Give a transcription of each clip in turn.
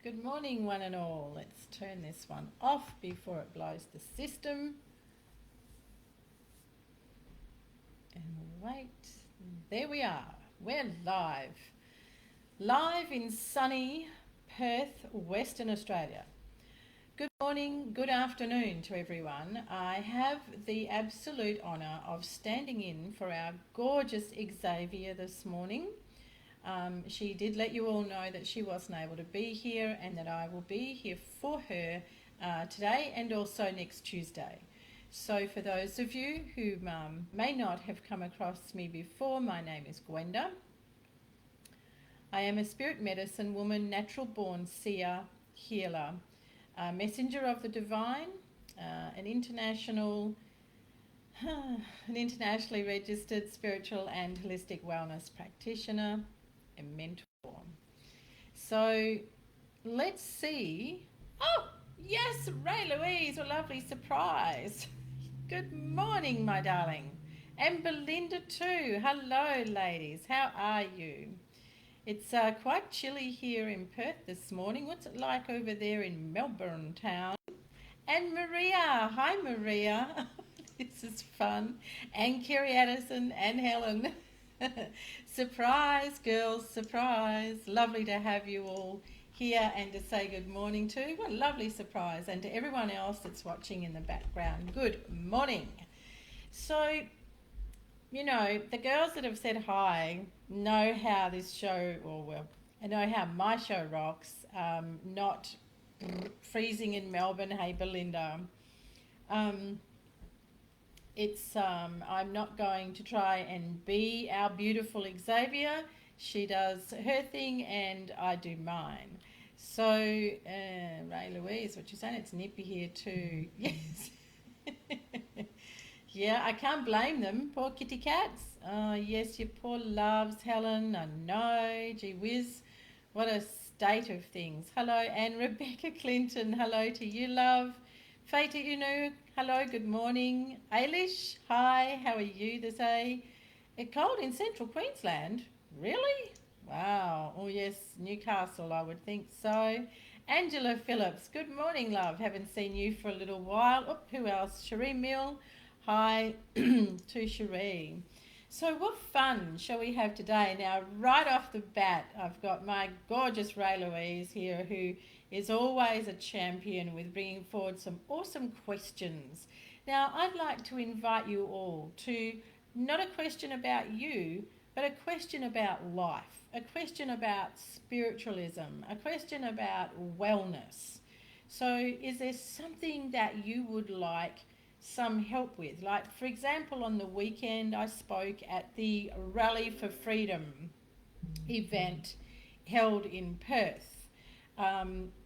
Good morning, one and all. Let's turn this one off before it blows the system. And wait, there we are. We're live. Live in sunny Perth, Western Australia. Good morning, good afternoon to everyone. I have the absolute honour of standing in for our gorgeous Xavier this morning. She did let you all know that she wasn't able to be here and that I will be here for her today and also next Tuesday. So for those of you who may not have come across me before, my name is Gwenda. I am a spirit medicine woman, natural born seer, healer, messenger of the divine, an internationally registered spiritual and holistic wellness practitioner, a mentor. So let's see. Oh, yes, Ray Louise, a lovely surprise. Good morning, my darling. And Belinda too. Hello, ladies. How are you? It's quite chilly here in Perth this morning. What's it like over there in Melbourne town? And Maria. Hi, Maria. This is fun. And Kerry Addison and Helen. Surprise, girls, surprise. Lovely to have you all here and to say good morning to. What a lovely surprise. And to everyone else that's watching in the background, good morning. So, you know, the girls that have said hi know how this show, I know how my show rocks. Not freezing in Melbourne, hey Belinda. I'm not going to try and be our beautiful Xavier. She does her thing and I do mine. So, Ray Louise, what you saying? It's nippy here too. Yes. Yeah, I can't blame them. Poor kitty cats. Oh, yes, your poor loves, Helen. I know. Gee whiz. What a state of things. Hello, and Rebecca Clinton. Hello to you, love. Fata Inu, hello, good morning. Ailish, hi, how are you this day? It's cold in central Queensland? Really? Wow. Oh, yes, Newcastle, I would think so. Angela Phillips, good morning, love. Haven't seen you for a little while. Oh, who else? Cherie Mill, hi to Cherie. So what fun shall we have today? Now, right off the bat, I've got my gorgeous Ray Louise here who is always a champion with bringing forward some awesome questions. Now, I'd like to invite you all to not a question about you, but a question about life, a question about spiritualism, a question about wellness. So is there something that you would like some help with? Like, for example, on the weekend, I spoke at the Rally for Freedom event held in Perth.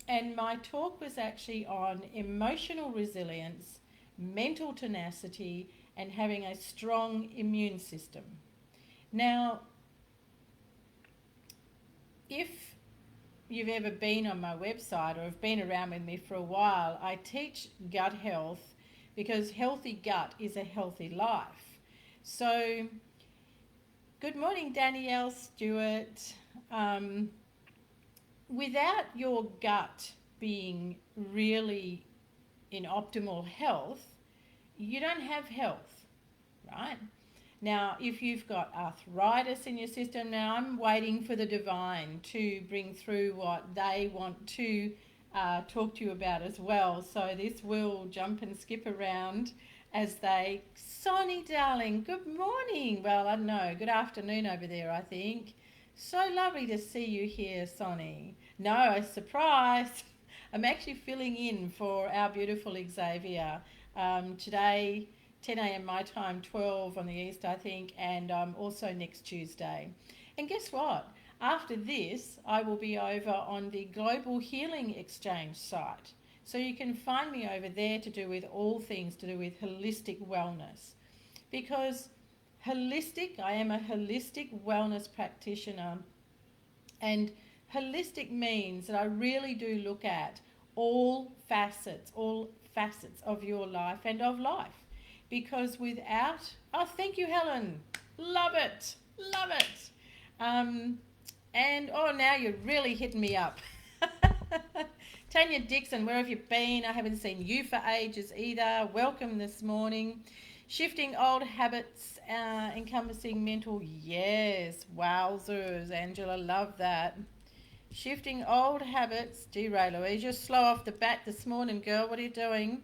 And my talk was actually on emotional resilience, mental tenacity, and having a strong immune system. Now, if you've ever been on my website or have been around with me for a while, I teach gut health because healthy gut is a healthy life. So, good morning, Danielle Stewart. Without your gut being really in optimal health, you don't have health, right? Now, if you've got arthritis in your system, now I'm waiting for the divine to bring through what they want to talk to you about as well. So this will jump and skip around as they... Sonny, darling, good morning. Well, I don't know, good afternoon over there, I think. So lovely to see you here, Sonny. No, a surprise. I'm actually filling in for our beautiful Xavier. Today, 10 a.m. my time, 12 on the east, I think, and also next Tuesday. And guess what? After this, I will be over on the Global Healing Exchange site. So you can find me over there to do with all things to do with holistic wellness. Because I am a holistic wellness practitioner, and holistic means that I really do look at all facets of your life and of life. Because without... Oh, thank you, Helen. Love it. And, oh, now you're really hitting me up. Tanya Dixon, where have you been? I haven't seen you for ages either. Welcome this morning. Shifting old habits, encompassing mental. Yes, wowzers, Angela, love that. Shifting old habits. Ray Louise, you're slow off the bat this morning, girl. What are you doing?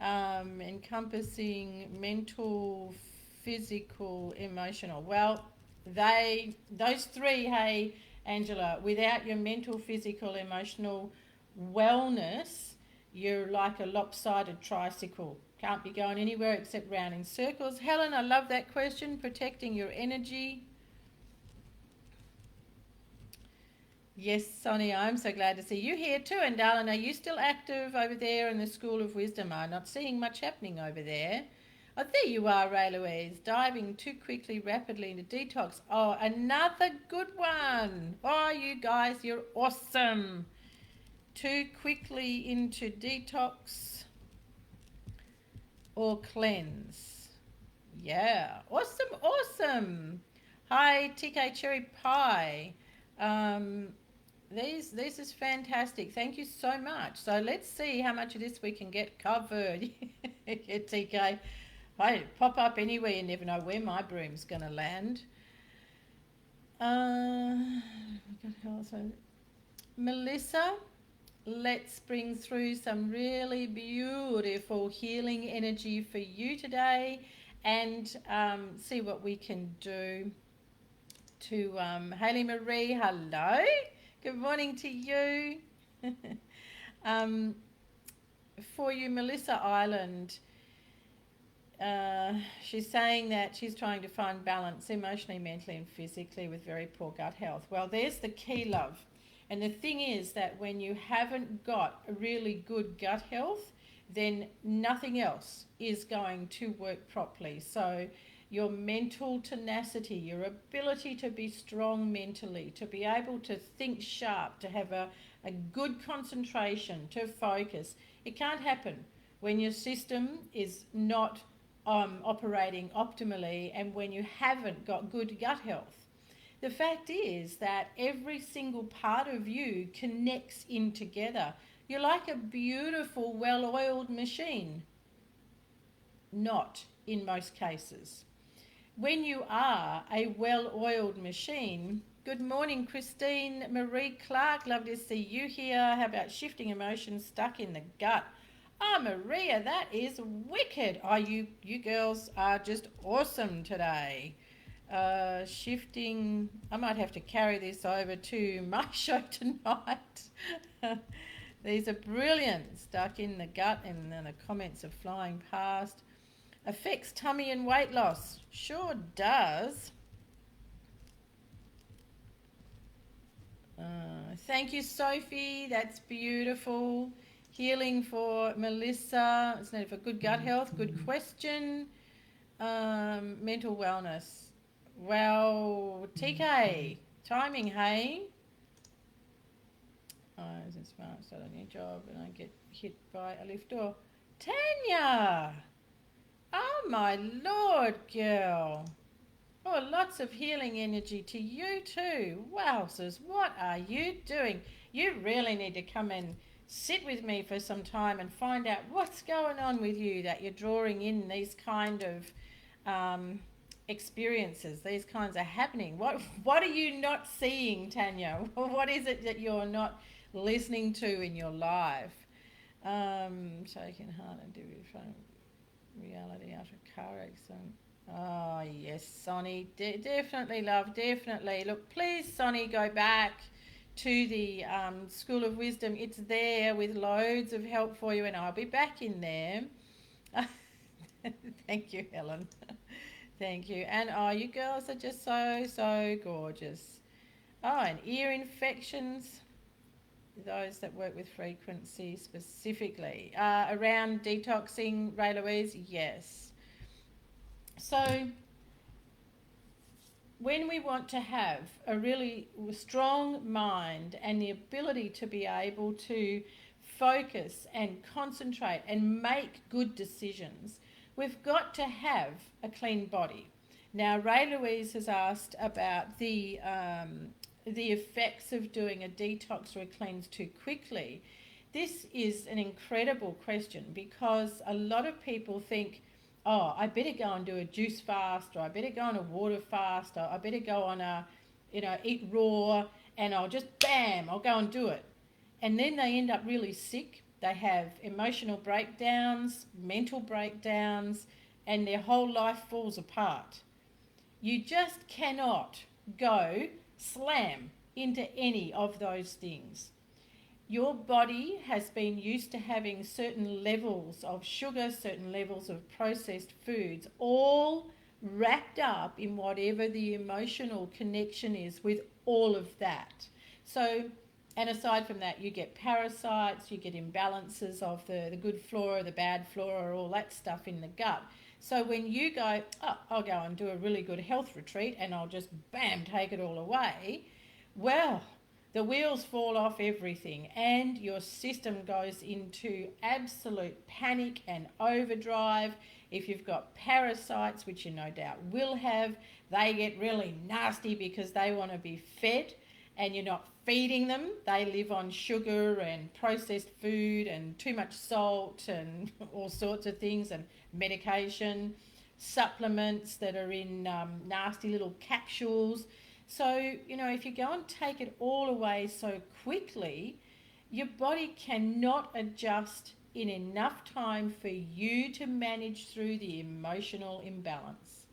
Encompassing mental, physical, emotional. Well, those three, hey, Angela, without your mental, physical, emotional wellness, you're like a lopsided tricycle. Can't be going anywhere except round in circles. Helen, I love that question. Protecting your energy. Yes, Sonia, I'm so glad to see you here too. And darling, are you still active over there in the School of Wisdom? I'm not seeing much happening over there. Oh, there you are, Ray Louise. Diving too quickly, rapidly into detox. Oh, another good one. Oh, you guys, you're awesome. Too quickly into detox or cleanse. Yeah, awesome. Hi, TK Cherry Pie. This is fantastic. Thank you so much. So let's see how much of this we can get covered. Yeah, TK. I pop up anywhere, you never know where my broom's going to land. Melissa, let's bring through some really beautiful healing energy for you today and see what we can do. To Hayley Marie, hello. Good morning to you. For you, Melissa Island, she's saying that she's trying to find balance emotionally, mentally and physically with very poor gut health. Well, there's the key, love. And the thing is that when you haven't got a really good gut health, then nothing else is going to work properly. So your mental tenacity, your ability to be strong mentally, to be able to think sharp, to have a good concentration, to focus, it can't happen when your system is not operating optimally and when you haven't got good gut health. The fact is that every single part of you connects in together. You're like a beautiful, well-oiled machine. Not in most cases. When you are a well-oiled machine, good morning, Christine Marie Clark. Love to see you here. How about shifting emotions stuck in the gut? Oh, Maria, that is wicked. Oh, you girls are just awesome today. Shifting, I might have to carry this over to my show tonight. These are brilliant. Stuck in the gut, and then the comments are flying past. Affects tummy and weight loss. Sure does. Thank you, Sophie. That's beautiful. Healing for Melissa. It's needed for good gut health. Good question. Mental wellness. Well, TK, timing, hey? Isn't smart. Start a new job and I get hit by a lift door. Tanya! Oh my Lord, girl. Oh, lots of healing energy to you too. Wowzers, what are you doing? You really need to come and sit with me for some time and find out what's going on with you that you're drawing in these kind of experiences. These kinds are happening. What are you not seeing, Tanya? What is it that you're not listening to in your life? Shaking heart and different reality after a car accident. Oh yes, Sonny, definitely, love, definitely. Look, please, Sonny, go back to the School of Wisdom. It's there with loads of help for you, and I'll be back in there. Thank you, Helen. Thank you. And oh, you girls are just so gorgeous. Oh, and ear infections. Those that work with frequency specifically. Around detoxing, Ray Louise, yes. So when we want to have a really strong mind and the ability to be able to focus and concentrate and make good decisions, we've got to have a clean body. Now, Ray Louise has asked about the the effects of doing a detox or a cleanse too quickly? This is an incredible question, because a lot of people think, oh, I better go and do a juice fast, or I better go on a water fast, or I better go on a, eat raw, and I'll just, bam, I'll go and do it. And then they end up really sick. They have emotional breakdowns, mental breakdowns, and their whole life falls apart. You just cannot go slam into any of those things. Your body has been used to having certain levels of sugar, certain levels of processed foods, all wrapped up in whatever the emotional connection is with all of that. So, and aside from that, you get parasites, you get imbalances of the good flora, the bad flora, all that stuff in the gut. So when you go, oh, I'll go and do a really good health retreat and I'll just, bam, take it all away, well, the wheels fall off everything and your system goes into absolute panic and overdrive. If you've got parasites, which you no doubt will have, they get really nasty because they want to be fed and you're not feeding them. They live on sugar and processed food and too much salt and all sorts of things, and medication, supplements that are in nasty little capsules. So, if you go and take it all away so quickly, your body cannot adjust in enough time for you to manage through the emotional imbalance.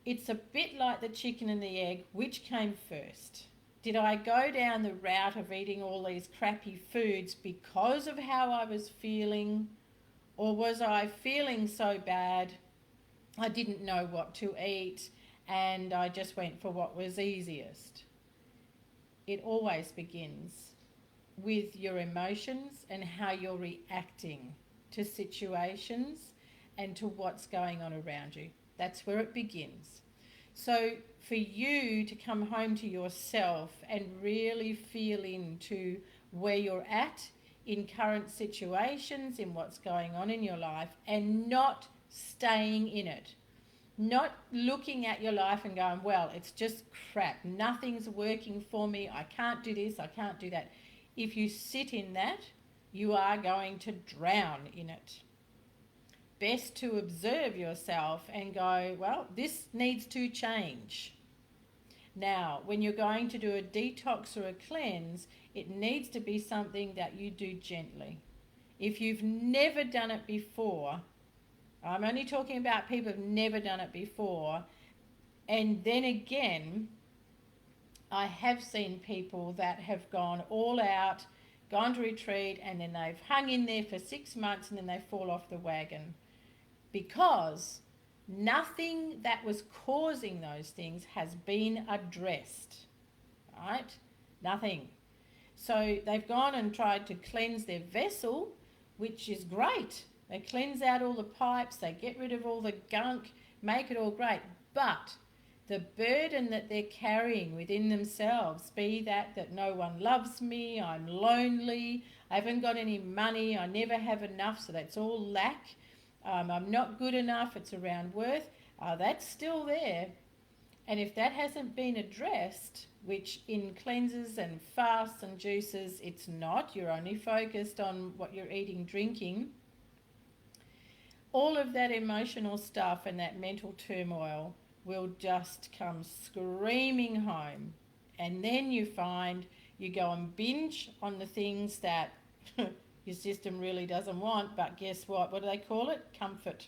It's a bit like the chicken and the egg. Which came first? Did I go down the route of eating all these crappy foods because of how I was feeling? Or was I feeling so bad I didn't know what to eat and I just went for what was easiest? It always begins with your emotions and how you're reacting to situations and to what's going on around you. That's where it begins. So for you to come home to yourself and really feel into where you're at in current situations, in what's going on in your life, and not staying in it. Not looking at your life and going, well, it's just crap. Nothing's working for me. I can't do this. I can't do that. If you sit in that, you are going to drown in it. Best to observe yourself and go, well, this needs to change. Now, when you're going to do a detox or a cleanse, it needs to be something that you do gently. If you've never done it before, I'm only talking about people who've never done it before, and then again, I have seen people that have gone all out, gone to retreat, and then they've hung in there for 6 months and then they fall off the wagon, because nothing that was causing those things has been addressed, right? Nothing. So they've gone and tried to cleanse their vessel, which is great. They cleanse out all the pipes, they get rid of all the gunk, make it all great. But the burden that they're carrying within themselves, be that no one loves me, I'm lonely, I haven't got any money, I never have enough, so that's all lack. I'm not good enough, it's around worth, that's still there. And if that hasn't been addressed, which in cleanses and fasts and juices it's not, you're only focused on what you're eating, drinking, all of that emotional stuff and that mental turmoil will just come screaming home. And then you find you go and binge on the things that your system really doesn't want, but guess what? What do they call it? Comfort.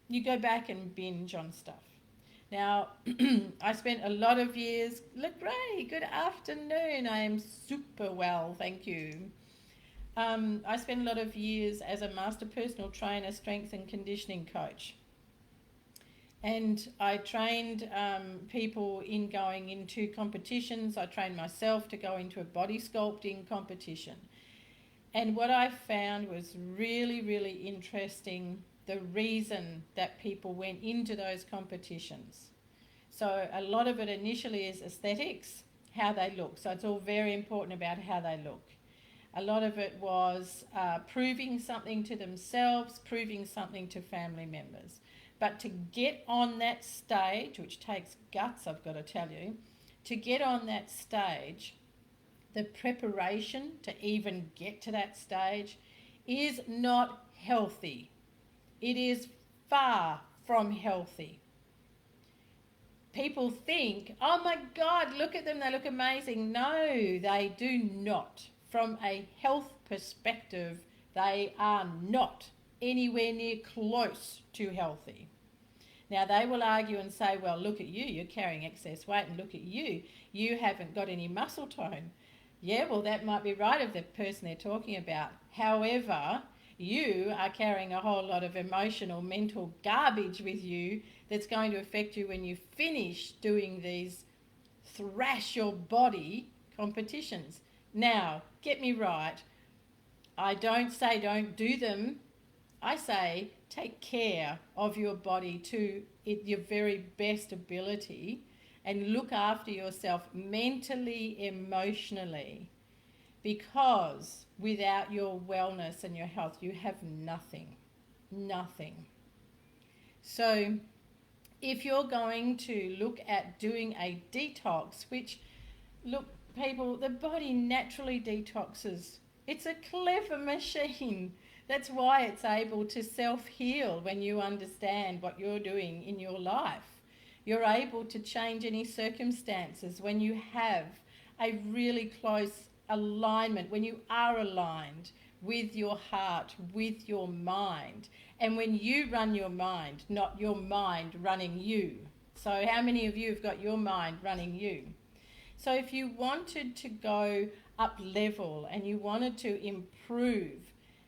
You go back and binge on stuff. Now, I spent a lot of years, look, Ray, good afternoon. I am super well, thank you. I spent a lot of years as a master personal trainer, strength and conditioning coach. And I trained people in going into competitions. I trained myself to go into a body sculpting competition. And what I found was really, really interesting, the reason that people went into those competitions. So a lot of it initially is aesthetics, how they look. So it's all very important about how they look. A lot of it was proving something to themselves, proving something to family members. But to get on that stage, which takes guts, I've got to tell you, to get on that stage, the preparation to even get to that stage is not healthy. It is far from healthy. People think, oh my God, look at them, they look amazing. No, they do not. From a health perspective, they are not anywhere near close to healthy. Now, they will argue and say, well, look at you, you're carrying excess weight, and look at you, you haven't got any muscle tone. Yeah, well, that might be right of the person they're talking about. However, you are carrying a whole lot of emotional, mental garbage with you that's going to affect you when you finish doing these thrash your body competitions. Now, get me right. I don't say don't do them. I say take care of your body to your very best ability and look after yourself mentally, emotionally, because without your wellness and your health, you have nothing. Nothing. So if you're going to look at doing a detox, which, look, people, the body naturally detoxes. It's a clever machine. That's why it's able to self-heal when you understand what you're doing in your life. You're able to change any circumstances when you have a really close alignment, when you are aligned with your heart, with your mind, and when you run your mind, not your mind running you. So how many of you have got your mind running you? So if you wanted to go up level and you wanted to improve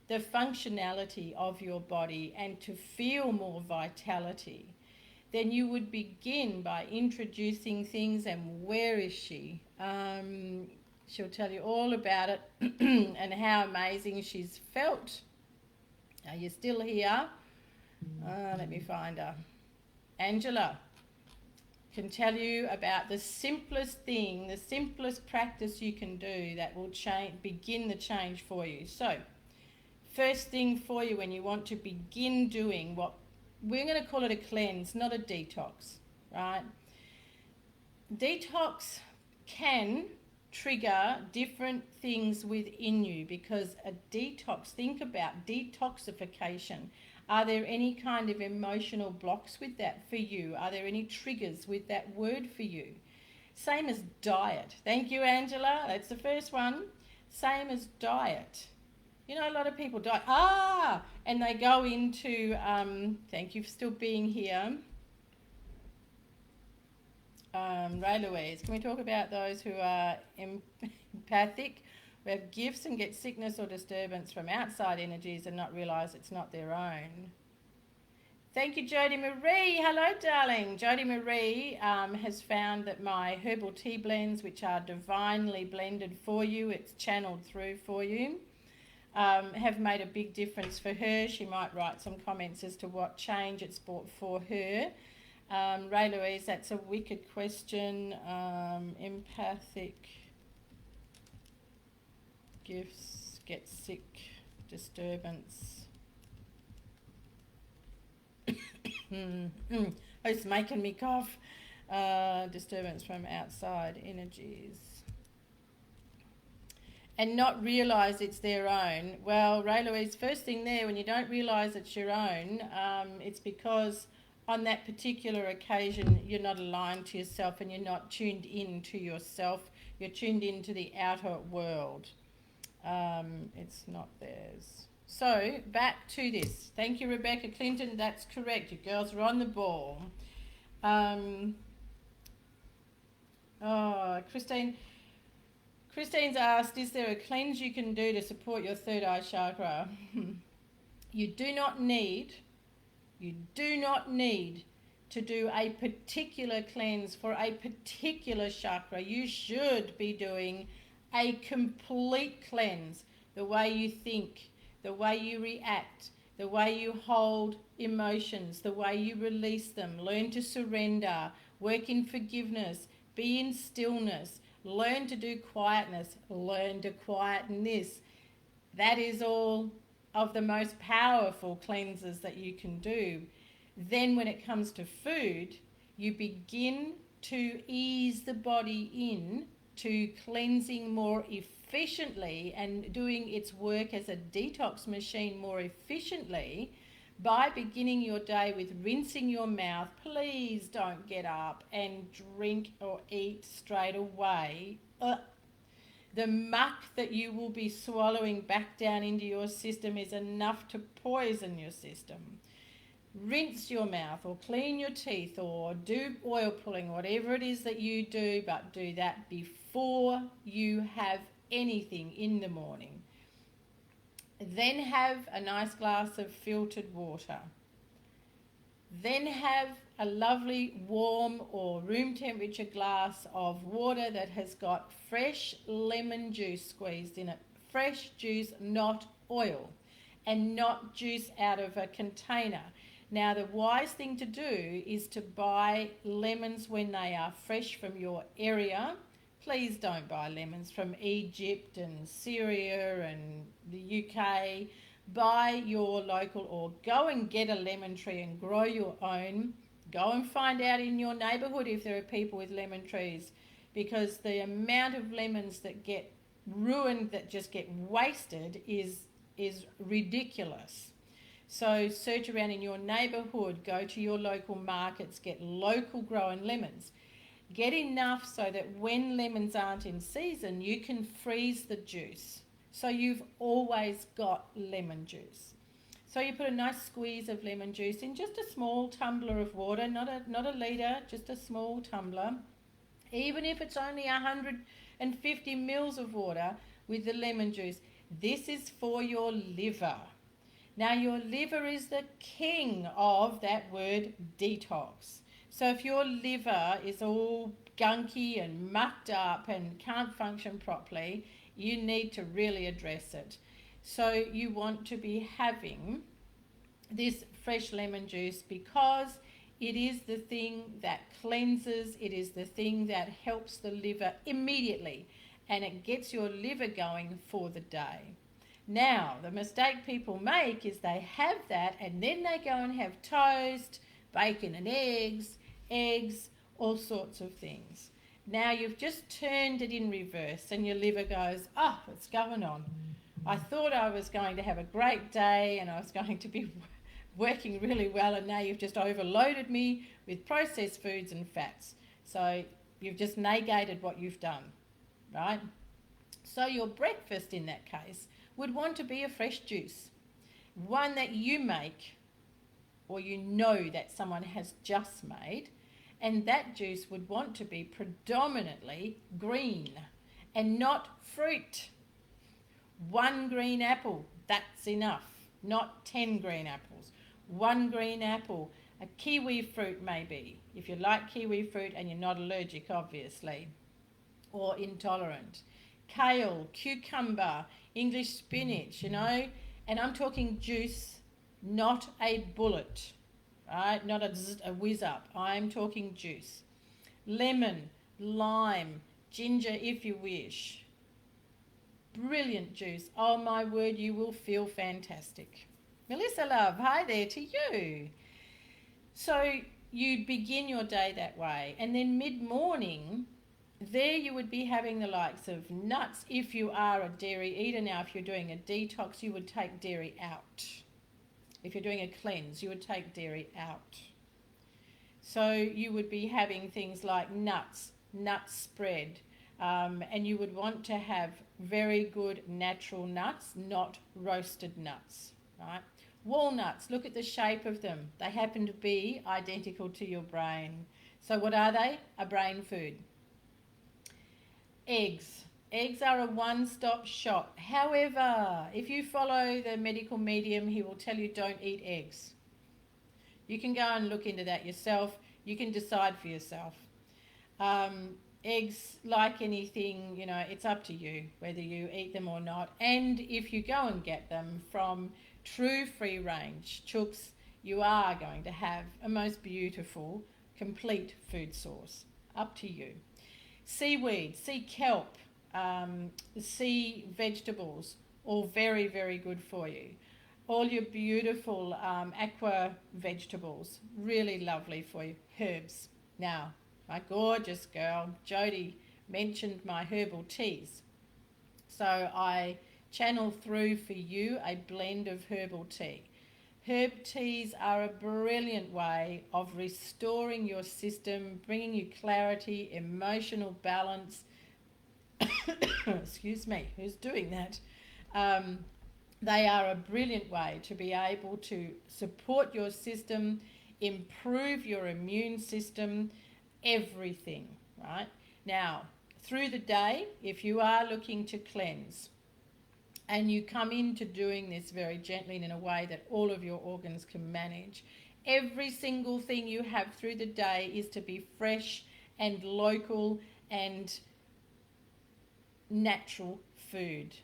the functionality of your body and to feel more vitality, then you would begin by introducing things. And where is she? She'll tell you all about it and how amazing she's felt. Are you still here? Let me find her. Angela can tell you about the simplest thing, the simplest practice you can do that will begin the change for you. So, first thing for you when you want to begin doing what we're going to call it a cleanse, not a detox, right? Detox can trigger different things within you because a detox, think about detoxification. Are there any kind of emotional blocks with that for you? Are there any triggers with that word for you? Same as diet. Thank you, Angela. That's the first one. Same as diet. You know, a lot of people diet. And they go into, thank you for still being here. Ray Louise, can we talk about those who are empathic, who have gifts and get sickness or disturbance from outside energies and not realise it's not their own? Thank you, Jody Marie. Hello, darling. Jody Marie has found that my herbal tea blends, which are divinely blended for you, it's channeled through for you, have made a big difference for her. She might write some comments as to what change it's brought for her. Ray Louise, that's a wicked question. Empathic gifts, get sick, disturbance. It's making me cough. Disturbance from outside energies. And not realise it's their own. Well, Ray Louise, first thing there, when you don't realise it's your own, it's because on that particular occasion you're not aligned to yourself and you're not tuned in to yourself. You're tuned into the outer world. It's not theirs. So, back to this. Thank you, Rebecca Clinton. That's correct. You girls are on the ball. Christine's asked, is there a cleanse you can do to support your third eye chakra? You do not need to do a particular cleanse for a particular chakra. You should be doing a complete cleanse. The way you think, the way you react, the way you hold emotions, the way you release them. Learn to surrender, work in forgiveness, be in stillness, learn to do quietness, learn to quieten this. That is all of the most powerful cleanses that you can do. Then when it comes to food, you begin to ease the body in to cleansing more efficiently and doing its work as a detox machine more efficiently by beginning your day with rinsing your mouth. Please don't get up and drink or eat straight away. The muck that you will be swallowing back down into your system is enough to poison your system. Rinse your mouth or clean your teeth or do oil pulling, whatever it is that you do, but do that before you have anything in the morning. Then have a nice glass of filtered water. Then have a lovely warm or room temperature glass of water that has got fresh lemon juice squeezed in it. Fresh juice, not oil, and not juice out of a container. Now, the wise thing to do is to buy lemons when they are fresh from your area. Please don't buy lemons from Egypt and Syria and the UK. Buy your local, or go and get a lemon tree and grow your own. Go and find out in your neighbourhood if there are people with lemon trees, because the amount of lemons that get ruined, that just get wasted, is ridiculous. So search around in your neighbourhood, go to your local markets, get local grown lemons. Get enough so that when lemons aren't in season, you can freeze the juice. So you've always got lemon juice. So you put a nice squeeze of lemon juice in just a small tumbler of water, not a litre, just a small tumbler. Even if it's only 150 mils of water with the lemon juice, this is for your liver. Now, your liver is the king of that word detox. So if your liver is all gunky and mucked up and can't function properly, you need to really address it. So you want to be having this fresh lemon juice because it is the thing that cleanses, it is the thing that helps the liver immediately, and it gets your liver going for the day. Now, the mistake people make is they have that and then they go and have toast, bacon and eggs, all sorts of things. Now you've just turned it in reverse and your liver goes, oh, what's going on? I thought I was going to have a great day and I was going to be working really well, and now you've just overloaded me with processed foods and fats. So you've just negated what you've done, right? So your breakfast in that case would want to be a fresh juice, one that you make or you know that someone has just made, and that juice would want to be predominantly green and not fruit. 1 green apple, that's enough, not 10 green apples. 1 green apple, a kiwi fruit maybe, if you like kiwi fruit and you're not allergic obviously, or intolerant. Kale, cucumber, English spinach, and I'm talking juice, not a bullet, right? Not a whiz up. I'm talking juice. Lemon, lime, ginger if you wish. Brilliant juice. Oh my word, you will feel fantastic. Melissa love, hi there to you. So you begin your day that way, and then mid-morning, there you would be having the likes of nuts if you are a dairy eater. Now, if you're doing a detox, you would take dairy out. If you're doing a cleanse, you would take dairy out. So you would be having things like nuts, nut spread, and you would want to have very good natural nuts, not roasted nuts, right? Walnuts, look at the shape of them. They happen to be identical to your brain. So what are they? A brain food. Eggs. Eggs are a one-stop shop. However, if you follow the medical medium, he will tell you don't eat eggs. You can go and look into that yourself. You can decide for yourself. Eggs, like anything, it's up to you whether you eat them or not. And if you go and get them from true free-range chooks, you are going to have a most beautiful, complete food source. Up to you. Seaweed, sea kelp, sea vegetables, all very, very good for you. all your beautiful aqua vegetables, really lovely for you. Herbs. Now, my gorgeous girl Jody mentioned my herbal teas, so I channel through for you a blend of herbal tea. Herb teas are a brilliant way of restoring your system, bringing you clarity, emotional balance. Excuse me, who's doing that? They are a brilliant way to be able to support your system, improve your immune system, everything, right? Now, through the day, if you are looking to cleanse, and you come into doing this very gently and in a way that all of your organs can manage, every single thing you have through the day is to be fresh and local and natural food.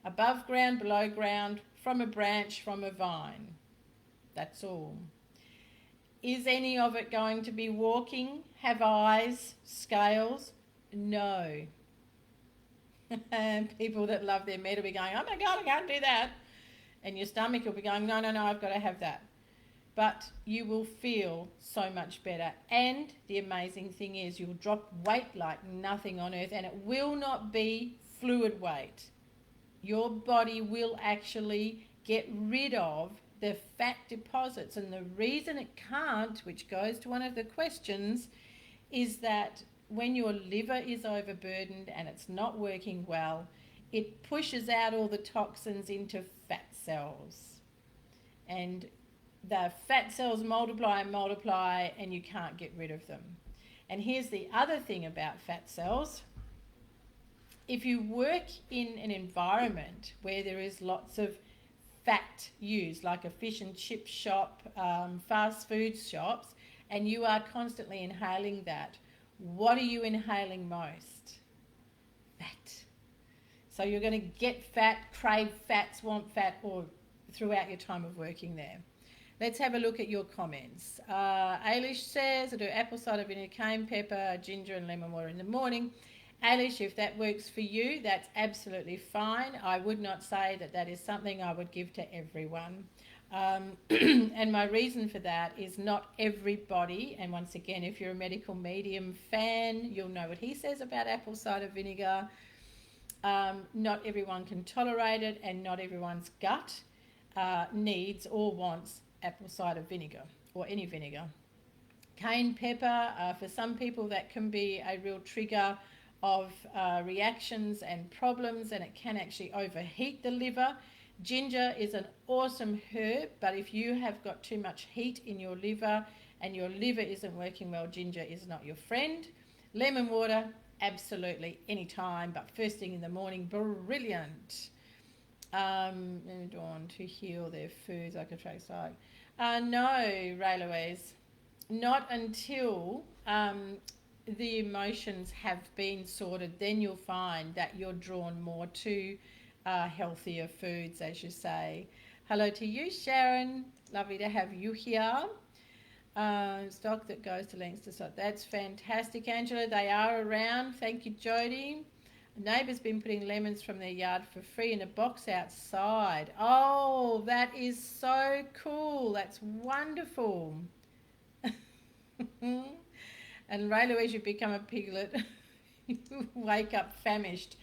Above ground, below ground, from a branch, from a vine. That's all. Is any of it going to be walking, have eyes, scales? No. And people that love their meat will be going, oh my God, I can't do that. And your stomach will be going, no, I've got to have that. But you will feel so much better. And the amazing thing is you'll drop weight like nothing on earth, and it will not be fluid weight. Your body will actually get rid of the fat deposits. And the reason it can't, which goes to one of the questions, is that when your liver is overburdened and it's not working well, it pushes out all the toxins into fat cells. And the fat cells multiply and multiply, and you can't get rid of them. And here's the other thing about fat cells. If you work in an environment where there is lots of fat used, like a fish and chip shop, fast food shops, and you are constantly inhaling that, what are you inhaling most? Fat. So you're going to get fat, crave fats, want fat, or throughout your time of working there. Let's have a look at your comments. Ailish says, I do apple cider vinegar, cayenne pepper, ginger and lemon water in the morning. Ailish, if that works for you, that's absolutely fine. I would not say that that is something I would give to everyone. And my reason for that is not everybody, and once again, if you're a medical medium fan, you'll know what he says about apple cider vinegar. Not everyone can tolerate it, and not everyone's gut needs or wants apple cider vinegar or any vinegar. Cayenne pepper, for some people that can be a real trigger of reactions and problems, and it can actually overheat the liver. Ginger is an awesome herb, but if you have got too much heat in your liver and your liver isn't working well, ginger is not your friend. Lemon water, absolutely, anytime, but first thing in the morning, brilliant. Dawn to heal their foods like a track side. No, Ray Louise, not until the emotions have been sorted, then you'll find that you're drawn more to healthier foods, as you say. Hello to you, Sharon. Lovely to have you here. Stock that goes to Leinster, so that's fantastic, Angela. They are around. Thank you, Jody. A neighbour's been putting lemons from their yard for free in a box outside. Oh, that is so cool. That's wonderful. And Ray Louise, you become a piglet. You wake up famished.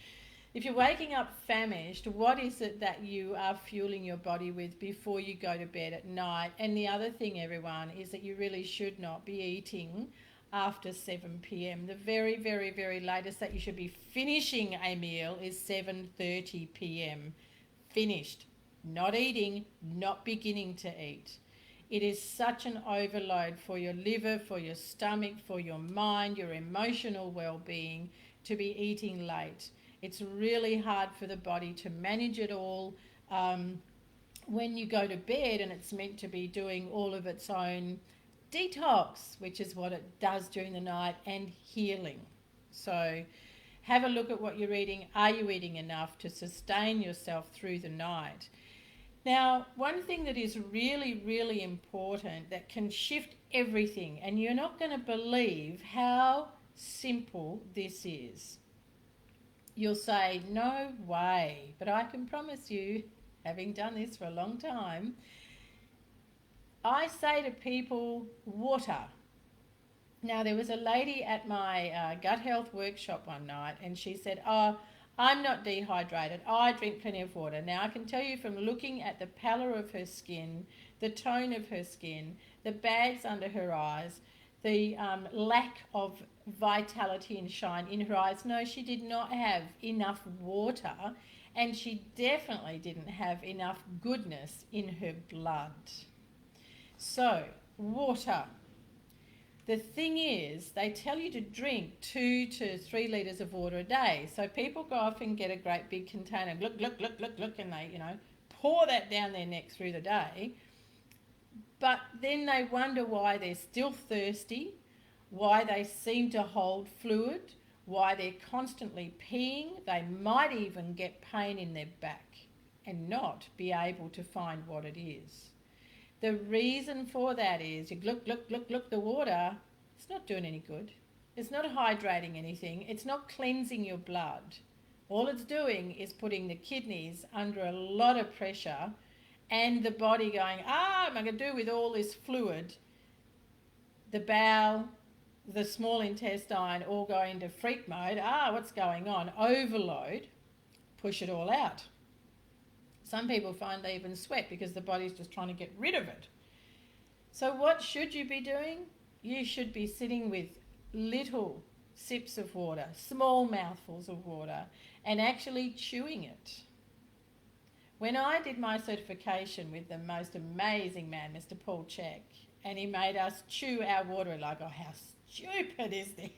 If you're waking up famished, what is it that you are fueling your body with before you go to bed at night? And the other thing, everyone, is that you really should not be eating after 7 p.m. The very, very, very latest that you should be finishing a meal is 7:30 p.m. Finished. Not eating, not beginning to eat. It is such an overload for your liver, for your stomach, for your mind, your emotional well-being to be eating late. It's really hard for the body to manage it all when you go to bed, and it's meant to be doing all of its own detox, which is what it does during the night, and healing. So have a look at what you're eating. Are you eating enough to sustain yourself through the night? Now, one thing that is really, really important that can shift everything, and you're not going to believe how simple this is. You'll say, no way, but I can promise you having done this for a long time, I say to people, water. Now, there was a lady at my gut health workshop one night, and she said, oh, I'm not dehydrated. I drink plenty of water. Now, I can tell you from looking at the pallor of her skin, the tone of her skin, the bags under her eyes, the lack of vitality and shine in her eyes. No, she did not have enough water, and she definitely didn't have enough goodness in her blood. So, water. The thing is, they tell you to drink 2 to 3 litres of water a day. So people go off and get a great big container, look, and they, pour that down their neck through the day. But then they wonder why they're still thirsty, why they seem to hold fluid, why they're constantly peeing. They might even get pain in their back and not be able to find what it is. The reason for that is you look the water, it's not doing any good. It's not hydrating anything. It's not cleansing your blood. All it's doing is putting the kidneys under a lot of pressure and the body going, what am I going to do with all this fluid? The bowel, the small intestine all go into freak mode. What's going on? Overload, push it all out. Some people find they even sweat because the body's just trying to get rid of it. So what should you be doing? You should be sitting with little sips of water, small mouthfuls of water, and actually chewing it. When I did my certification with the most amazing man, Mr. Paul Check, and he made us chew our water, like, oh, how stupid is this?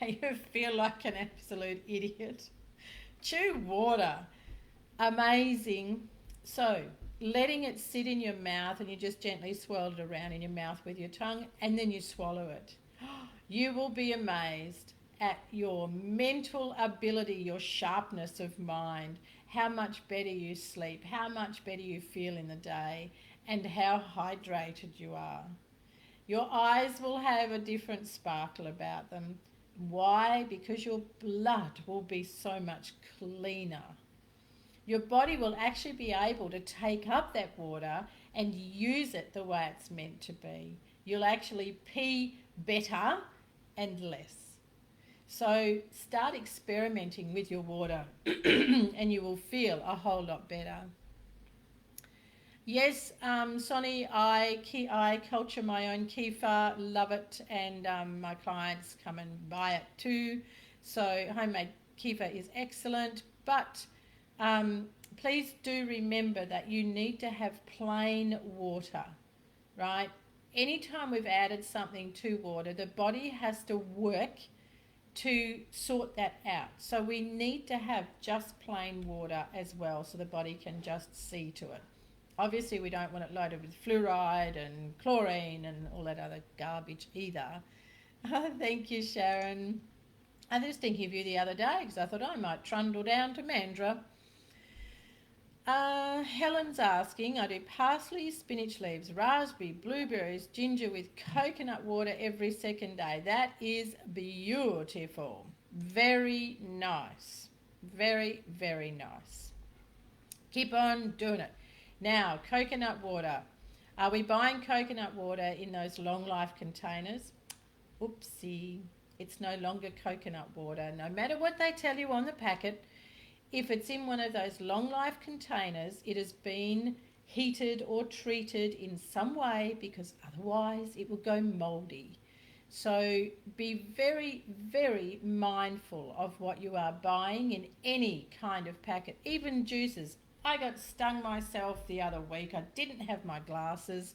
And you feel like an absolute idiot. Chew water. Amazing. So letting it sit in your mouth, and you just gently swirl it around in your mouth with your tongue, and then you swallow it. You will be amazed at your mental ability, your sharpness of mind, how much better you sleep, how much better you feel in the day, and how hydrated you are. Your eyes will have a different sparkle about them. Why? Because your blood will be so much cleaner. Your body will actually be able to take up that water and use it the way it's meant to be. You'll actually pee better and less. So start experimenting with your water and you will feel a whole lot better. Yes, Sonny, I culture my own kefir, love it, and my clients come and buy it too. So homemade kefir is excellent, but please do remember that you need to have plain water, right? Anytime we've added something to water, the body has to work to sort that out. So we need to have just plain water as well so the body can just see to it. Obviously, we don't want it loaded with fluoride and chlorine and all that other garbage either. Thank you, Sharon. I was just thinking of you the other day because I thought I might trundle down to Mandurah. Helen's asking, I do parsley, spinach leaves, raspberry, blueberries, ginger with coconut water every second day. That is beautiful. Very nice. Very, very nice. Keep on doing it. Now, coconut water. Are we buying coconut water in those long life containers? Oopsie. It's no longer coconut water. No matter what they tell you on the packet, if it's in one of those long life containers, it has been heated or treated in some way because otherwise it will go mouldy. So be very, very mindful of what you are buying in any kind of packet, even juices. I got stung myself the other week. I didn't have my glasses.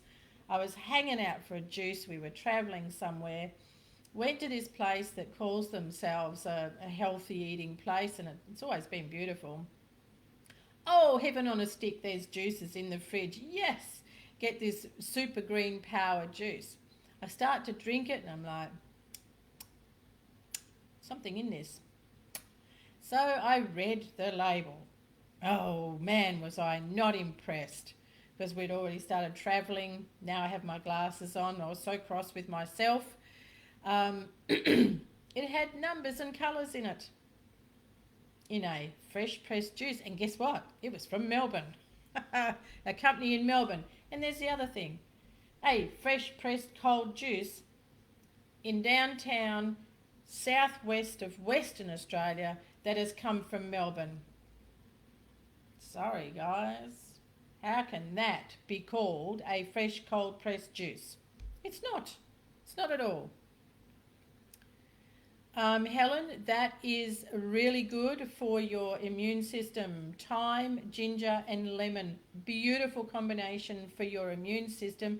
I was hanging out for a juice. We were travelling somewhere. Went to this place that calls themselves a healthy eating place, and it's always been beautiful. Oh, heaven on a stick, there's juices in the fridge. Yes, get this super green power juice. I start to drink it and I'm like, something in this. So I read the label. Oh man, was I not impressed, because we'd already started travelling. Now I have my glasses on. I was so cross with myself. It had numbers and colours in a fresh pressed juice, and guess what? It was from Melbourne. a company in Melbourne. And there's the other thing. A fresh pressed cold juice in downtown southwest of Western Australia that has come from Melbourne. Sorry, guys. How can that be called a fresh cold pressed juice? It's not. It's not at all. Helen, that is really good for your immune system. Thyme, ginger and lemon. Beautiful combination for your immune system.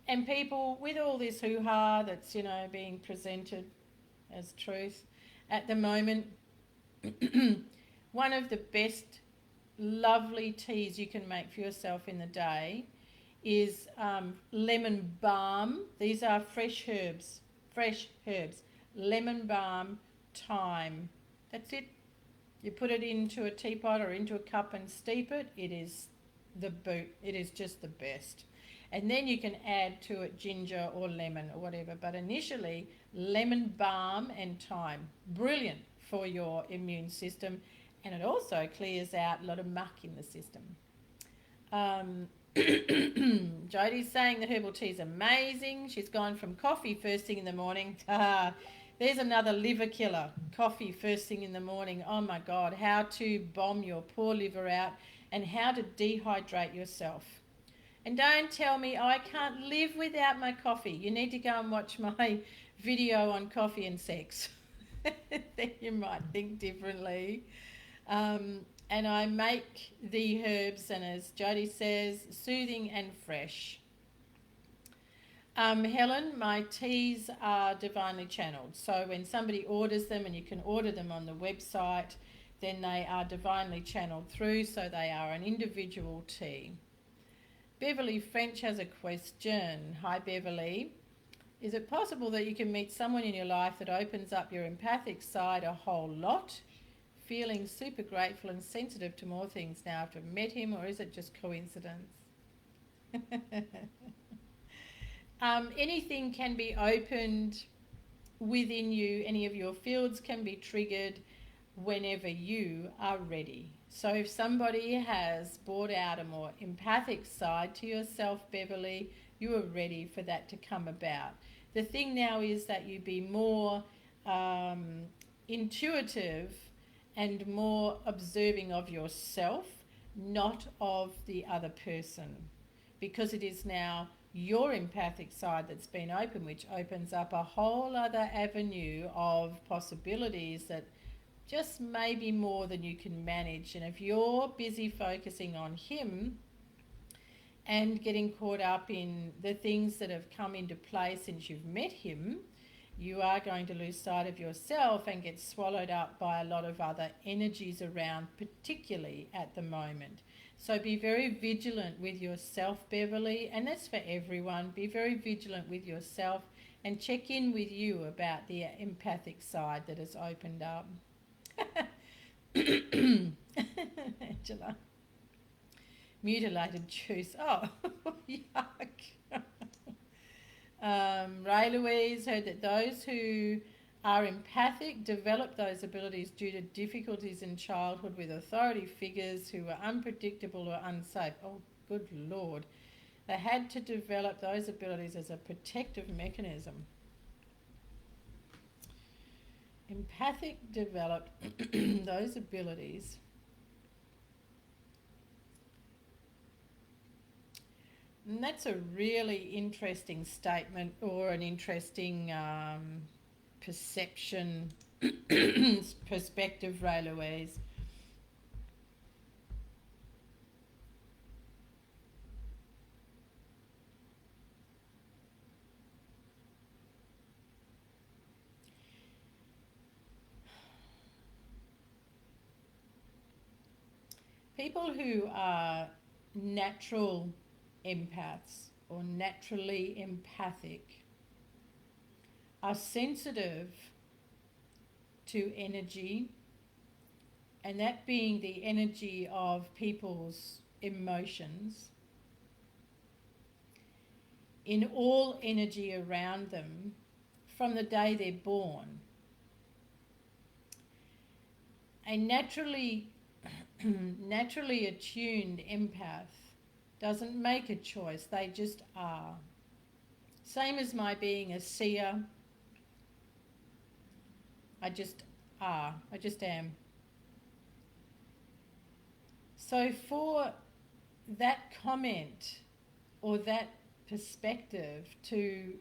And people, with all this hoo-ha that's, being presented as truth at the moment, one of the best lovely teas you can make for yourself in the day is lemon balm. These are fresh herbs. Lemon balm, thyme. That's it. You put it into a teapot or into a cup and steep it. It is the boot. It is just the best. And then you can add to it ginger or lemon or whatever. But initially, lemon balm and thyme. Brilliant for your immune system. And it also clears out a lot of muck in the system. Jodie's saying the herbal tea is amazing. She's gone from coffee first thing in the morning. There's another liver killer. Coffee first thing in the morning. Oh my God, how to bomb your poor liver out and how to dehydrate yourself. And don't tell me, I can't live without my coffee. You need to go and watch my video on coffee and sex. Then you might think differently. And I make the herbs, and as Jodie says, soothing and fresh. Helen, my teas are divinely channeled. So when somebody orders them, and you can order them on the website, then they are divinely channeled through, so they are an individual tea. Beverly French has a question. Hi, Beverly. Is it possible that you can meet someone in your life that opens up your empathic side a whole lot? Feeling super grateful and sensitive to more things now after I've met him, or is it just coincidence? Anything can be opened within you. Any of your fields can be triggered whenever you are ready. So if somebody has brought out a more empathic side to yourself, Beverly, you are ready for that to come about. The thing now is that you be more intuitive and more observing of yourself, not of the other person, because it is now your empathic side that's been open, which opens up a whole other avenue of possibilities that just maybe more than you can manage. And if you're busy focusing on him and getting caught up in the things that have come into play since you've met him, you are going to lose sight of yourself and get swallowed up by a lot of other energies around, particularly at the moment. So be very vigilant with yourself, Beverly, and that's for everyone. Be very vigilant with yourself and check in with you about the empathic side that has opened up. Angela. Mutilated juice. Oh, yuck. Ray Louise heard that those who are empathic develop those abilities due to difficulties in childhood with authority figures who were unpredictable or unsafe. Oh, good Lord. They had to develop those abilities as a protective mechanism. Empathic developed those abilities and that's a really interesting statement, or an interesting perception, perspective, Ray Louise. People who are natural empaths or naturally empathic are sensitive to energy, and that being the energy of people's emotions, in all energy around them from the day they're born. A naturally attuned empath doesn't make a choice. They just are. Same as my being a seer. I just are. I just am. So for that comment or that perspective to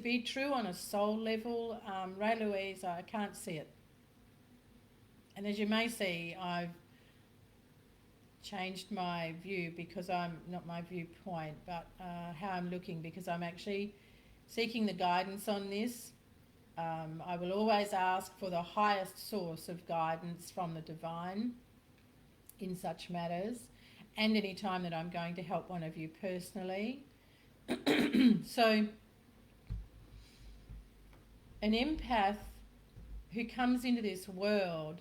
be true on a soul level, Ray Louise, I can't see it. And as you may see, I've changed my view because I'm not my viewpoint, but how I'm looking, because I'm actually seeking the guidance on this. I will always ask for the highest source of guidance from the divine in such matters, and any time that I'm going to help one of you personally. So an empath who comes into this world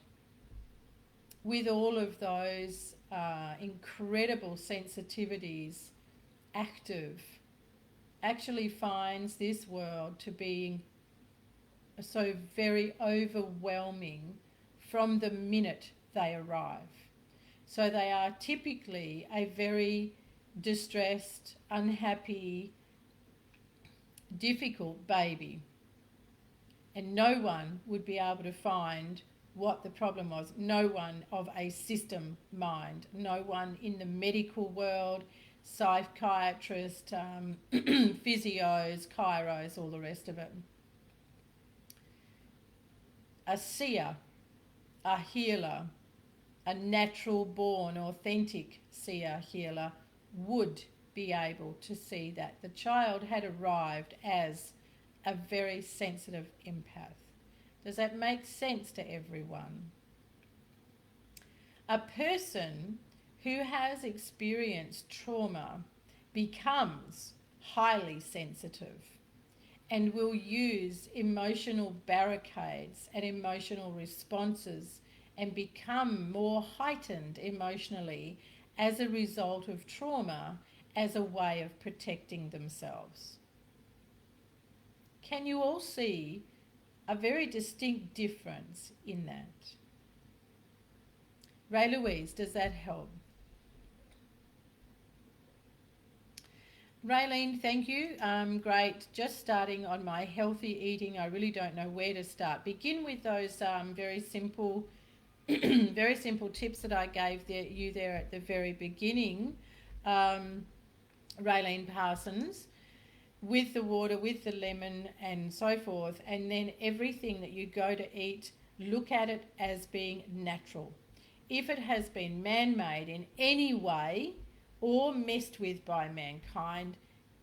with all of those incredible sensitivities active actually finds this world to be so very overwhelming from the minute they arrive. So they are typically a very distressed, unhappy, difficult baby. And no one would be able to find what the problem was. No one of a system mind. No one in the medical world, psychiatrist, physios, chiros, all the rest of it. A seer, a healer, a natural born, authentic seer, healer would be able to see that the child had arrived as a very sensitive empath. Does that make sense to everyone? A person who has experienced trauma becomes highly sensitive and will use emotional barricades and emotional responses and become more heightened emotionally as a result of trauma as a way of protecting themselves. Can you all see a very distinct difference in that? Ray Louise, does that help? Raylene, thank you. Great. Just starting on my healthy eating. I really don't know where to start. Begin with those very simple very simple tips that I gave you there at the very beginning, Raylene Parsons, with the water, with the lemon and so forth. And then everything that you go to eat, look at it as being natural. If it has been man-made in any way or messed with by mankind,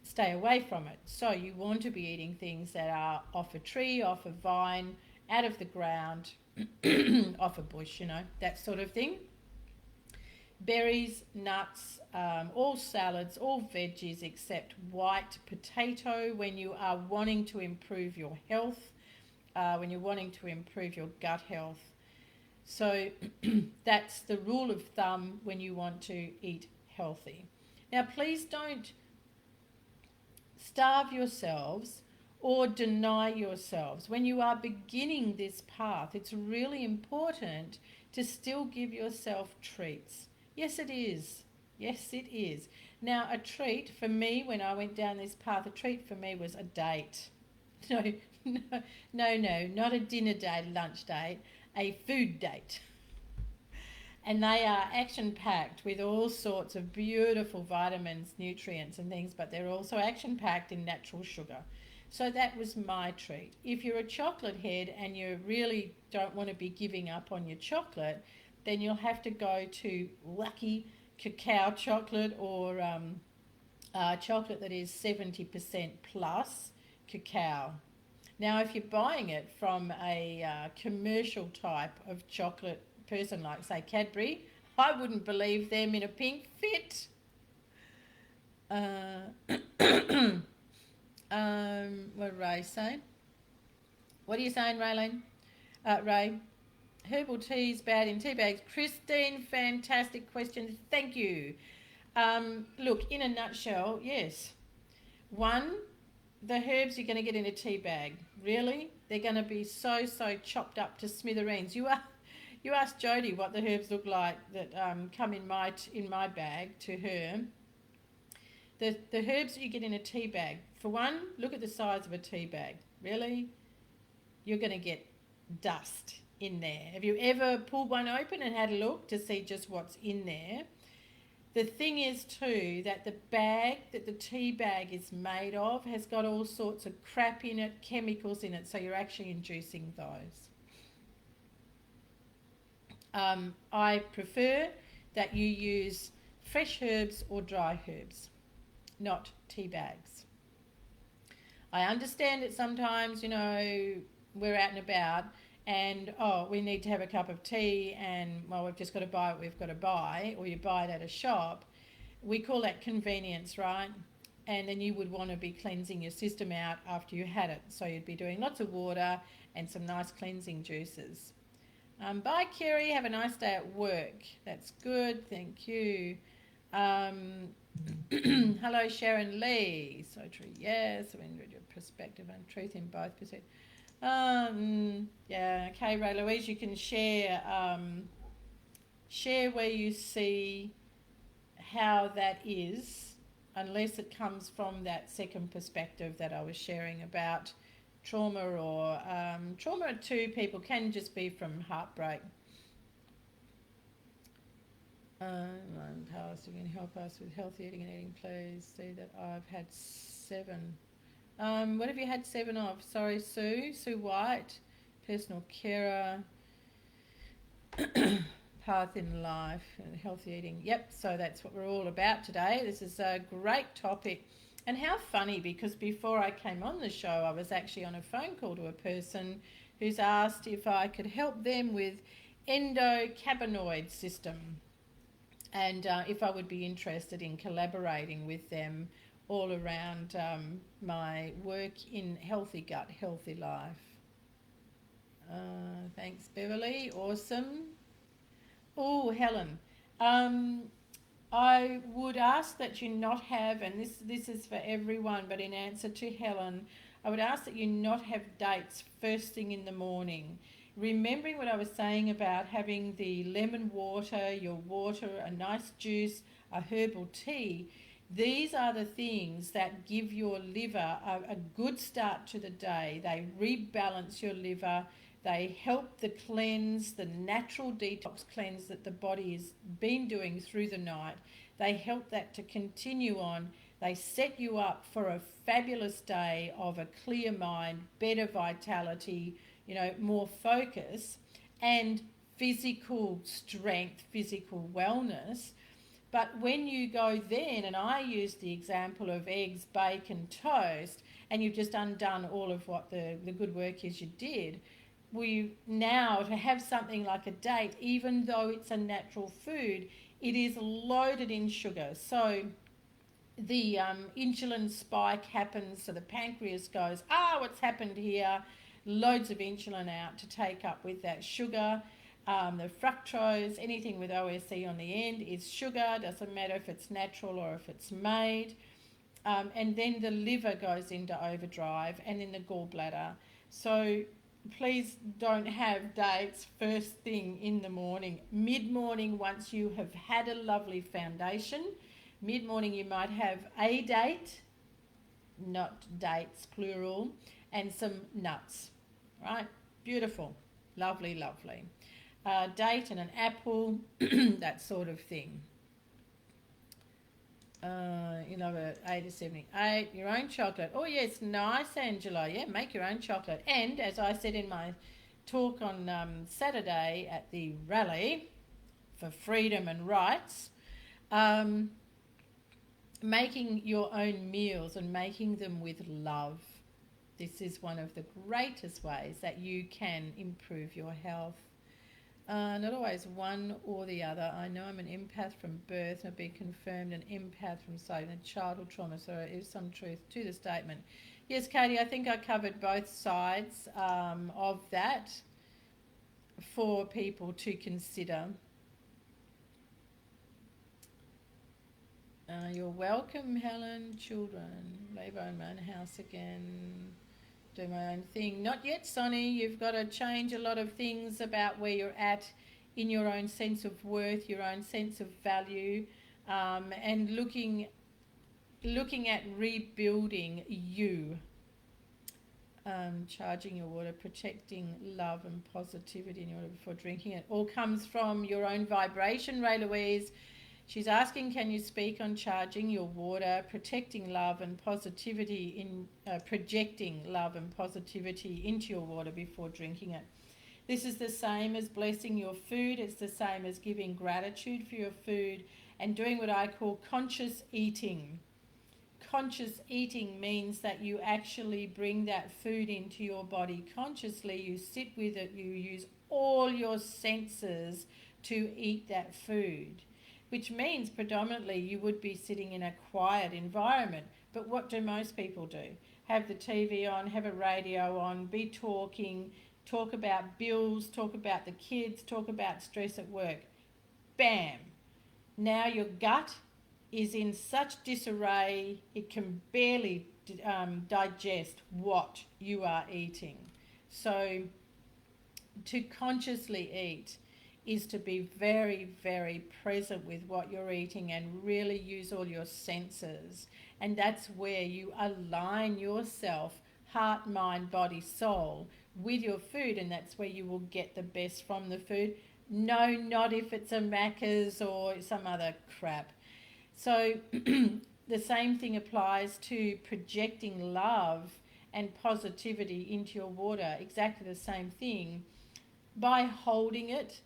stay away from it. So you want to be eating things that are off a tree, off a vine, out of the ground, off a bush, you know, that sort of thing. Berries, nuts, all salads, all veggies except white potato when you are wanting to improve your health, when you're wanting to improve your gut health. So that's the rule of thumb when you want to eat healthy. Now, please don't starve yourselves or deny yourselves. When you are beginning this path, it's really important to still give yourself treats. Yes, it is. Yes, it is. Now, a treat for me, when I went down this path, a treat for me was a date. No, not a dinner date, lunch date, a food date. And they are action-packed with all sorts of beautiful vitamins, nutrients and things, but they're also action-packed in natural sugar. So that was my treat. If you're a chocolate head and you really don't want to be giving up on your chocolate, then you'll have to go to Lucky Cacao chocolate or chocolate that is 70% plus cacao. Now, if you're buying it from a commercial type of chocolate person like, say, Cadbury, I wouldn't believe them in a pink fit. What did Ray say? What are you saying, Raylene? Ray? Herbal teas bad in tea bags. Christine, fantastic question. Thank you. Look, in a nutshell, yes. One, the herbs you're going to get in a tea bag, really, they're going to be so chopped up to smithereens. You You asked Jodie what the herbs look like that come in my bag to her. The herbs that you get in a tea bag, for one, look at the size of a tea bag. Really? You're going to get dust in there. Have you ever pulled one open and had a look to see just what's in there? The thing is too that the bag that the tea bag is made of has got all sorts of crap in it, chemicals in it, so you're actually inducing those. I prefer that you use fresh herbs or dry herbs, not tea bags. I understand that sometimes, we're out and about and, we need to have a cup of tea and, we've just got to buy what we've got to buy, or you buy it at a shop. We call that convenience, right? And then you would want to be cleansing your system out after you had it. So you'd be doing lots of water and some nice cleansing juices. Bye, Kerry. Have a nice day at work. That's good. Thank you. Hello, Sharon Lee. So true. Yes. I mean, your perspective and truth in both perspectives. Yeah. Okay, Ray Louise, you can share where you see how that is, unless it comes from that second perspective that I was sharing about trauma, or trauma to people can just be from heartbreak. Past, you can help us with healthy eating and eating, please. See that I've had 7. What have you had 7 of? Sorry, Sue White, personal carer, path in life and healthy eating. Yep, so that's what we're all about today. This is a great topic. And how funny, because before I came on the show, I was actually on a phone call to a person who's asked if I could help them with endocannabinoid system, and if I would be interested in collaborating with them all around my work in healthy gut, healthy life. Thanks, Beverly. Awesome. Oh, Helen. I would ask that you not have, and this is for everyone, but in answer to Helen, I would ask that you not have dates first thing in the morning. Remembering what I was saying about having the lemon water, your water, a nice juice, a herbal tea, these are the things that give your liver a good start to the day. They rebalance your liver. They help the cleanse, the natural detox cleanse that the body has been doing through the night. They help that to continue on. They set you up for a fabulous day of a clear mind, better vitality, more focus, and physical strength, physical wellness. But when you go then, and I use the example of eggs, bacon, toast, and you've just undone all of what the good work is you did, we now, to have something like a date, even though it's a natural food, it is loaded in sugar. So the insulin spike happens, so the pancreas goes, what's happened here? Loads of insulin out to take up with that sugar. The fructose, anything with OSE on the end is sugar, doesn't matter if it's natural or if it's made. And then the liver goes into overdrive, and then the gallbladder. So please don't have dates first thing in the morning. Mid-morning, once you have had a lovely foundation, mid-morning you might have a date, not dates, plural, and some nuts, right? Beautiful. Lovely, lovely. Date and an apple, that sort of thing. 8 to 78. Your own chocolate. Oh, yes, nice, Angela. Yeah, make your own chocolate. And as I said in my talk on Saturday at the rally for freedom and rights, making your own meals and making them with love. This is one of the greatest ways that you can improve your health. Not always one or the other. I know I'm an empath from birth and I've been confirmed an empath from childhood trauma, so there is some truth to the statement. Yes, Katie, I think I covered both sides of that for people to consider. You're welcome, Helen. Children, leave own my own house again. Do my own thing. Not yet, Sonny. You've got to change a lot of things about where you're at in your own sense of worth, your own sense of value, and looking at rebuilding you. Charging your water, protecting love and positivity in your water before drinking it. All comes from your own vibration, Ray Louise. She's asking, can you speak on charging your water, protecting love and positivity in projecting love and positivity into your water before drinking it? This is the same as blessing your food. It's the same as giving gratitude for your food and doing what I call conscious eating. Conscious eating means that you actually bring that food into your body consciously. You sit with it. You use all your senses to eat that food, which means predominantly you would be sitting in a quiet environment. But what do most people do? Have the TV on, have a radio on, be talking, talk about bills, talk about the kids, talk about stress at work. Bam! Now your gut is in such disarray, it can barely digest what you are eating. So to consciously eat is to be very, very present with what you're eating and really use all your senses. And that's where you align yourself, heart, mind, body, soul, with your food, and that's where you will get the best from the food. No, not if it's a Macca's or some other crap. So the same thing applies to projecting love and positivity into your water. Exactly the same thing. By holding it,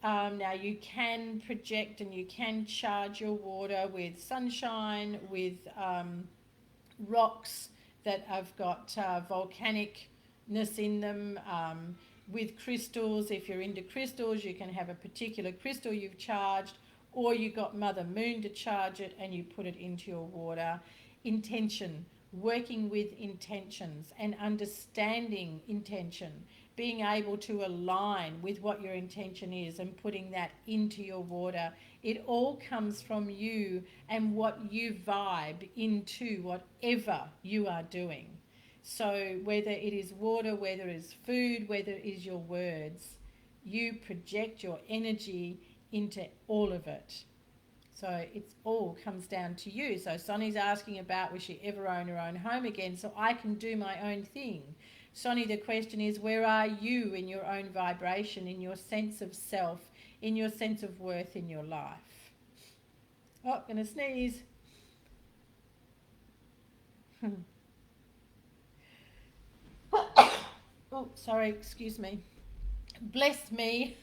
now you can project and you can charge your water with sunshine, with rocks that have got volcanicness in them, with crystals. If you're into crystals, you can have a particular crystal you've charged, or you got Mother Moon to charge it and you put it into your water. Intention, working with intentions and understanding intention, being able to align with what your intention is and putting that into your water. It all comes from you and what you vibe into whatever you are doing. So whether it is water, whether it is food, whether it is your words, you project your energy into all of it. So it all comes down to you. So Sonny's asking about, will she ever own her own home again so I can do my own thing? Sonny, the question is, where are you in your own vibration, in your sense of self, in your sense of worth in your life? Oh, I'm going to sneeze. Oh, sorry, excuse me. Bless me.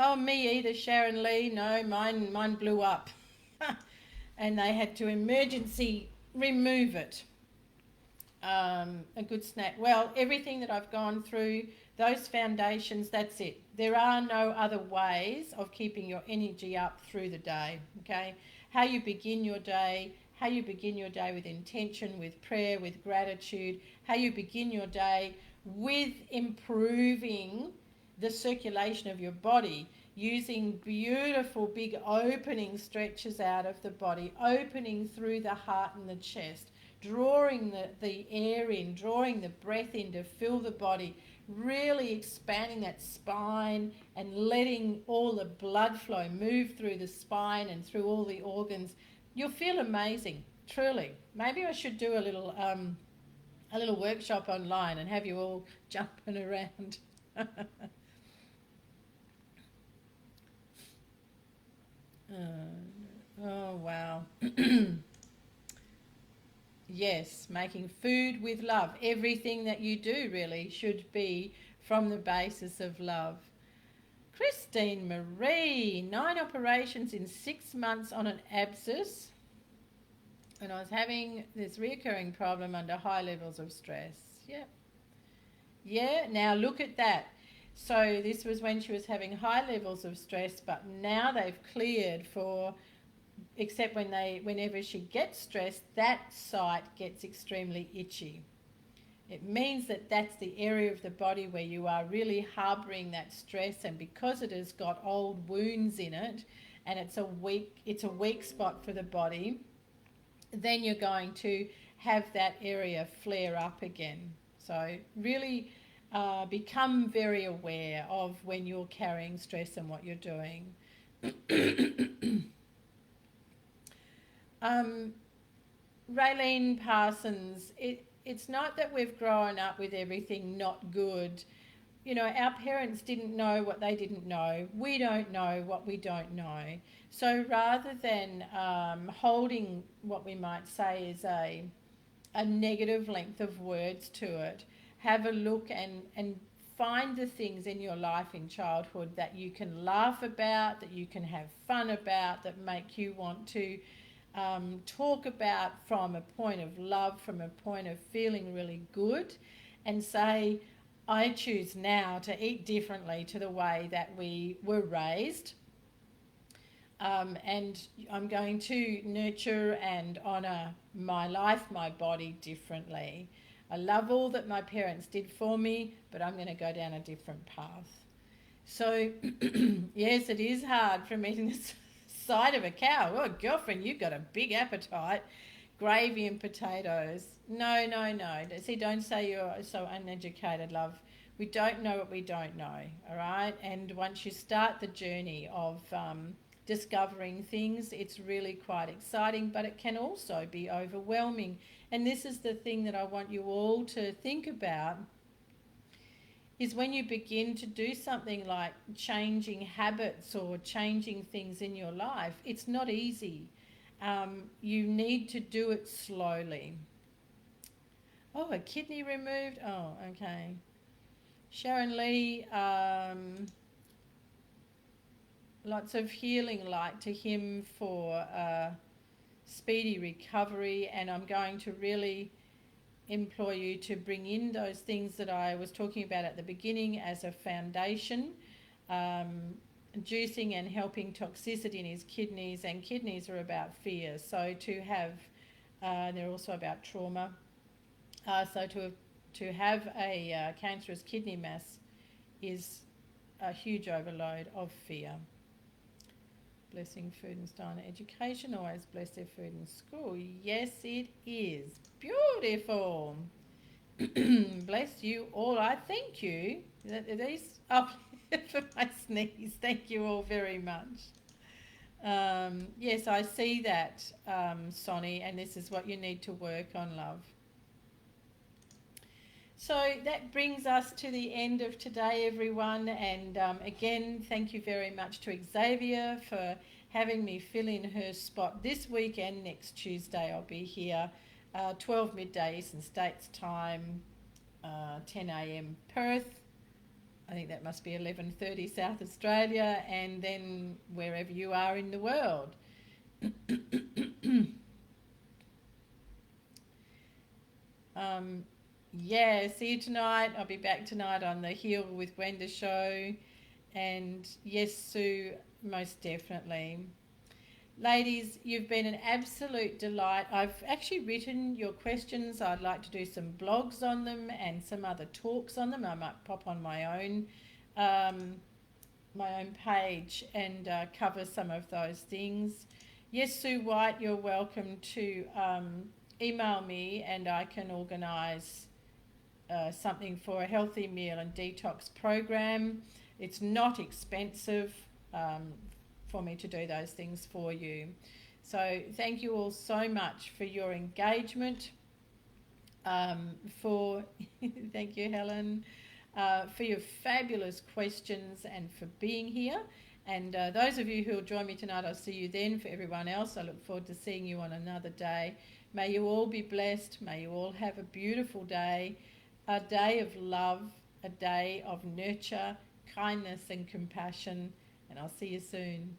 Oh, me either, Sharon Lee. No, mine blew up. And they had to emergency remove it. A good snack. Well, everything that I've gone through, those foundations, that's it. There are no other ways of keeping your energy up through the day, okay? How you begin your day, with intention, with prayer, with gratitude, how you begin your day with improving the circulation of your body, using beautiful big opening stretches out of the body, opening through the heart and the chest, drawing the air in, drawing the breath in to fill the body, really expanding that spine and letting all the blood flow move through the spine and through all the organs. You'll feel amazing, truly. Maybe I should do a little workshop online and have you all jumping around. Oh, wow. Yes, making food with love. Everything that you do really should be from the basis of love. Christine Marie, 9 operations in 6 months on an abscess. And I was having this reoccurring problem under high levels of stress. Yep. Yeah, now look at that. So this was when she was having high levels of stress, but now they've cleared for, except whenever she gets stressed, that site gets extremely itchy. It means that that's the area of the body where you are really harbouring that stress, and because it has got old wounds in it and it's a weak spot for the body, then you're going to have that area flare up again. So really become very aware of when you're carrying stress and what you're doing. um, Raylene Parsons, it's not that we've grown up with everything not good. You know, our parents didn't know what they didn't know. We don't know what we don't know. So rather than holding what we might say is a negative length of words to it, have a look and find the things in your life in childhood that you can laugh about, that you can have fun about, that make you want to talk about from a point of love, from a point of feeling really good, and say, I choose now to eat differently to the way that we were raised. And I'm going to nurture and honour my life, my body differently. I love all that my parents did for me, but I'm going to go down a different path. So, yes, it is hard from eating the side of a cow. Oh, girlfriend, you've got a big appetite. Gravy and potatoes. No, no, no. See, don't say you're so uneducated, love. We don't know what we don't know, all right? And once you start the journey of discovering things, it's really quite exciting, but it can also be overwhelming. And this is the thing that I want you all to think about, is when you begin to do something like changing habits or changing things in your life, it's not easy. You need to do it slowly. Oh, a kidney removed? Oh, okay. Sharon Lee, lots of healing light to him for speedy recovery, and I'm going to really implore you to bring in those things that I was talking about at the beginning as a foundation. Juicing and helping toxicity in his kidneys, and kidneys are about fear, so to have they're also about trauma, so to have a cancerous kidney mass is a huge overload of fear. Blessing food and style and education, always bless their food in school. Yes, it is. Beautiful. Bless you all. I thank you. These up for my sneeze. Thank you all very much. Yes, I see that, Sonny, and this is what you need to work on, love. So that brings us to the end of today, everyone. And again, thank you very much to Xavier for having me fill in her spot this week, and next Tuesday I'll be here, 12 midday Eastern States time, 10 a.m. Perth. I think that must be 11:30 South Australia, and then wherever you are in the world. Yeah, see you tonight. I'll be back tonight on the Heal with Gwenda show. And yes, Sue, most definitely. Ladies, you've been an absolute delight. I've actually written your questions. I'd like to do some blogs on them and some other talks on them. I might pop on my own page and cover some of those things. Yes, Sue White, you're welcome to email me, and I can organise something for a healthy meal and detox program. It's not expensive for me to do those things for you. So thank you all so much for your engagement, thank you, Helen, for your fabulous questions and for being here. And those of you who will join me tonight, I'll see you then. For everyone else, I look forward to seeing you on another day. May you all be blessed. May you all have a beautiful day, a day of love, a day of nurture, kindness and compassion. And I'll see you soon.